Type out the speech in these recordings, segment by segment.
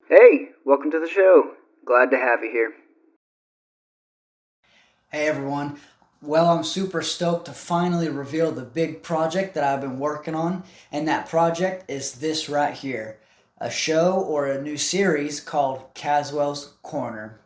Hey, welcome to the show. Glad to have you here. Hey everyone. Well, I'm super stoked to finally reveal the big project that I've been working on, and that project is this right here, a show or a new series called Kaswell's Corner.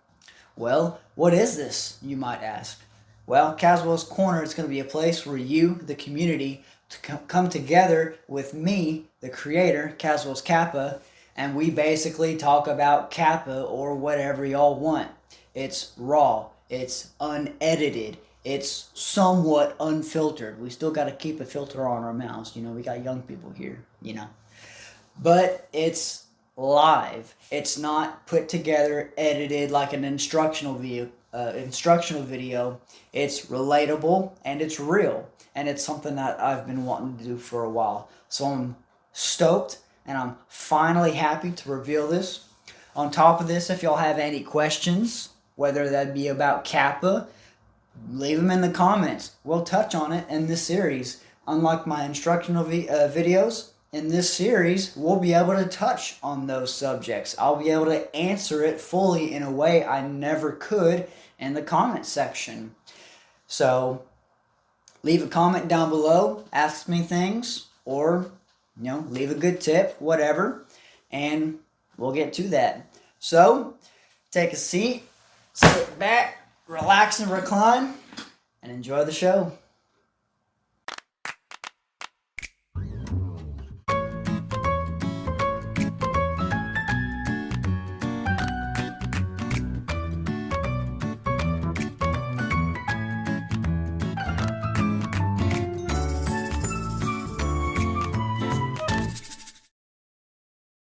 Well, what is this, you might ask? Well, Caswell's Corner is going to be a place where you, the community, to come together with me, the creator, Caswell's Kappa, and we basically talk about Kappa or whatever y'all want. It's raw, it's unedited, it's somewhat unfiltered. We still got to keep a filter on our mouths. We got young people here. But it's live. It's not put together, edited like an instructional video. It's relatable and it's real, and it's something that I've been wanting to do for a while. So I'm stoked, and I'm finally happy to reveal this. On top of this, if y'all have any questions, whether that be about Kappa, leave them in the comments. We'll touch on it in this series. Unlike my instructional videos, in this series, we'll be able to touch on those subjects. I'll be able to answer it fully in a way I never could in the comment section. So, leave a comment down below, ask me things, or, leave a good tip, whatever, and we'll get to that. So, take a seat, sit back, relax and recline, and enjoy the show.